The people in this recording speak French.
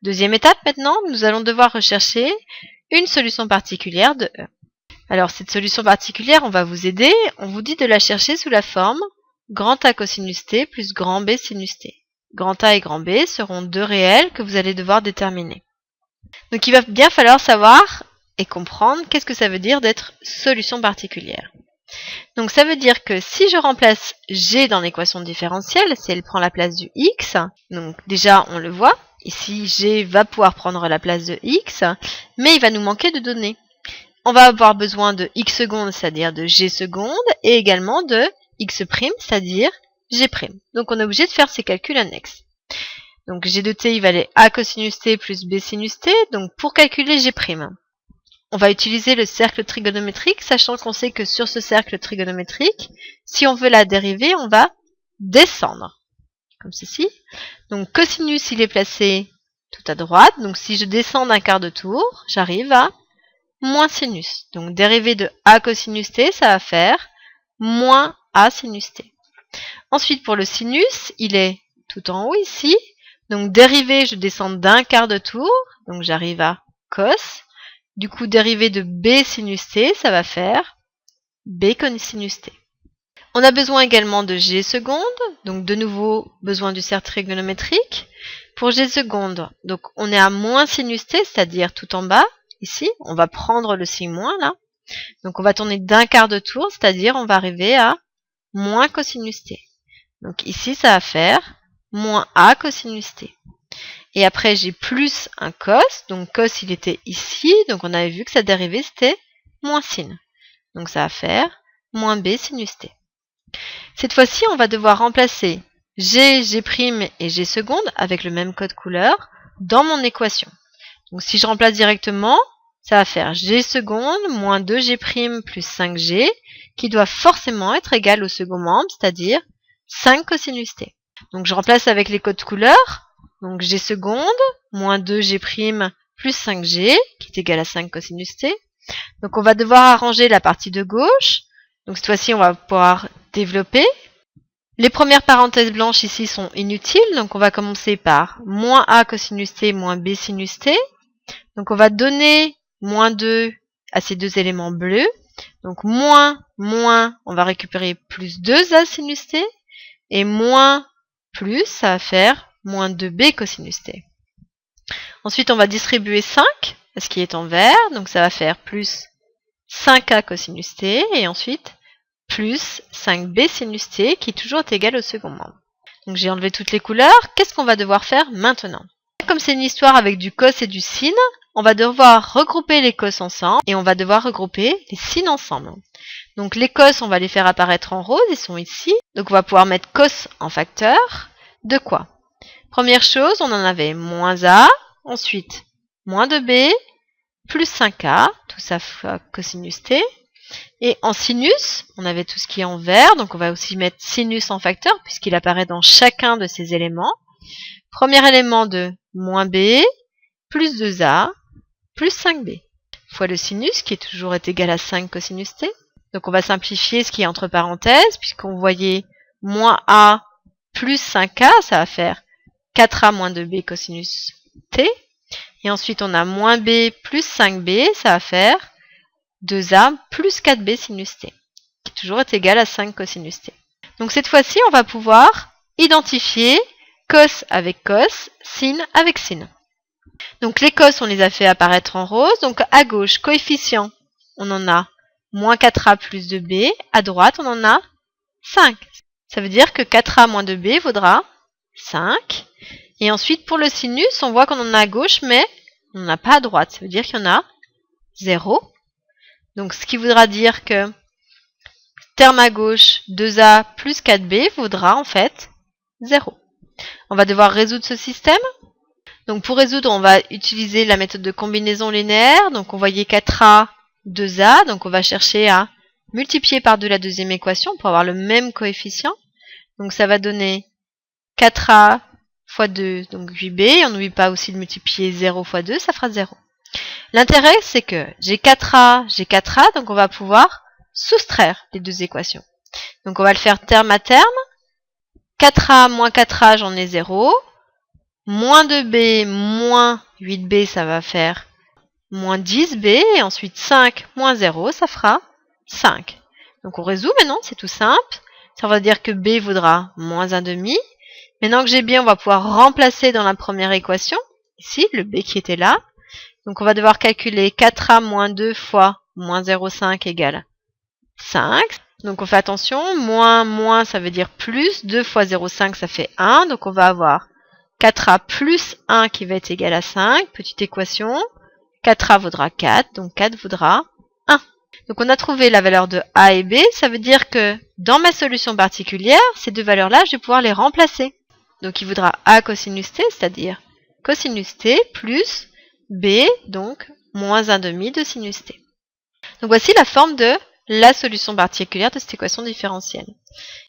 Deuxième étape maintenant, nous allons devoir rechercher une solution particulière de E. Alors cette solution particulière, on va vous aider. On vous dit de la chercher sous la forme grand A cosinus t plus grand B sinus t. Grand A et grand B seront deux réels que vous allez devoir déterminer. Donc il va bien falloir savoir et comprendre qu'est-ce que ça veut dire d'être solution particulière. Donc ça veut dire que si je remplace G dans l'équation différentielle, si elle prend la place du X, donc déjà on le voit, ici G va pouvoir prendre la place de X, mais il va nous manquer de données. On va avoir besoin de X secondes, c'est-à-dire de G secondes, et également de X prime, c'est-à-dire G prime. Donc on est obligé de faire ces calculs annexes. Donc G de t, il valait A cosinus t plus B sinus t, donc pour calculer G prime, on va utiliser le cercle trigonométrique, sachant qu'on sait que sur ce cercle trigonométrique, si on veut la dériver, on va descendre, comme ceci. Donc cosinus, il est placé tout à droite, donc si je descends d'un quart de tour, j'arrive à moins sinus. Donc dérivée de A cosinus t, ça va faire moins A sinus t. Ensuite, pour le sinus, il est tout en haut ici. Donc dérivée, je descends d'un quart de tour, donc j'arrive à cos. Du coup, dérivée de B sinus t, ça va faire B cosinus t. On a besoin également de G secondes, donc de nouveau besoin du cercle trigonométrique. Pour G secondes, donc on est à moins sinus t, c'est-à-dire tout en bas, ici. On va prendre le signe moins là. Donc on va tourner d'un quart de tour, c'est-à-dire on va arriver à moins cosinus t. Donc ici, ça va faire moins A cosinus t. Et après, j'ai plus un cos. Donc cos, il était ici. Donc on avait vu que sa dérivée, c'était moins sin. Donc ça va faire moins B sinus t. Cette fois-ci, on va devoir remplacer G, G' et G secondes avec le même code couleur dans mon équation. Donc si je remplace directement, ça va faire G secondes moins 2G' plus 5G qui doit forcément être égal au second membre, c'est-à-dire 5 cosinus t. Donc je remplace avec les codes couleurs. Donc G secondes moins 2G' plus 5G qui est égal à 5 cosinus t. Donc on va devoir arranger la partie de gauche. Donc cette fois-ci on va pouvoir développer. Les premières parenthèses blanches ici sont inutiles. Donc on va commencer par moins A cosinus t moins B sinus t. Donc on va donner moins 2 à ces deux éléments bleus. Donc moins, on va récupérer plus 2A sinus t. Et moins, plus, ça va faire moins 2B cosinus t. Ensuite, on va distribuer 5 à ce qui est en vert. Donc ça va faire plus 5A cosinus t. Et ensuite, plus 5B sinus t qui toujours est égal au second membre. Donc j'ai enlevé toutes les couleurs. Qu'est-ce qu'on va devoir faire maintenant? Comme c'est une histoire avec du cos et du sin, on va devoir regrouper les cos ensemble et on va devoir regrouper les sin ensemble. Donc les cos, on va les faire apparaître en rose, ils sont ici. Donc on va pouvoir mettre cos en facteur. De quoi? Première chose, on en avait moins A, ensuite moins 2B, plus 5A, tout ça fois cosinus t. Et en sinus, on avait tout ce qui est en vert, donc on va aussi mettre sinus en facteur puisqu'il apparaît dans chacun de ces éléments. Premier élément de moins B, plus 2A, plus 5B, fois le sinus qui est toujours égal à 5 cosinus t. Donc on va simplifier ce qui est entre parenthèses, puisqu'on voyait moins A plus 5A, ça va faire 4A moins 2B cosinus t. Et ensuite on a moins B plus 5B, ça va faire 2A plus 4B sinus t, qui toujours est égal à 5 cosinus t. Donc cette fois-ci, on va pouvoir identifier cos avec cos, sin avec sin. Donc les cos, on les a fait apparaître en rose. Donc à gauche, coefficient, on en a moins 4A plus 2B. À droite, on en a 5. Ça veut dire que 4A moins 2B vaudra 5. Et ensuite, pour le sinus, on voit qu'on en a à gauche, mais on n'en a pas à droite. Ça veut dire qu'il y en a 0. Donc ce qui voudra dire que terme à gauche, 2A plus 4B vaudra en fait 0. On va devoir résoudre ce système. Donc pour résoudre, on va utiliser la méthode de combinaison linéaire. Donc on voyait 4A, 2A. Donc on va chercher à multiplier par 2 la deuxième équation pour avoir le même coefficient. Donc ça va donner 4A fois 2, donc 8B. On n'oublie pas aussi de multiplier 0 fois 2, ça fera 0. L'intérêt, c'est que j'ai 4A, donc on va pouvoir soustraire les deux équations. Donc on va le faire terme à terme. 4A moins 4A, j'en ai 0. Moins 2b moins 8b, ça va faire moins 10b. Et ensuite 5 moins 0, ça fera 5. Donc on résout maintenant, c'est tout simple. Ça va dire que b vaudra moins 1 demi. Maintenant que j'ai b, on va pouvoir remplacer dans la première équation. Ici, le b qui était là. Donc on va devoir calculer 4a moins 2 fois moins 0,5 égale 5. Donc on fait attention, moins, ça veut dire plus, 2 fois 0,5 ça fait 1, donc on va avoir 4a plus 1 qui va être égal à 5, petite équation, 4a vaudra 4, donc 4 vaudra 1. Donc on a trouvé la valeur de a et b, ça veut dire que dans ma solution particulière, ces deux valeurs-là, je vais pouvoir les remplacer. Donc il vaudra a cosinus t, c'est-à-dire cosinus t plus b, donc moins 1 demi de sinus t. Donc voici la forme de la solution particulière de cette équation différentielle.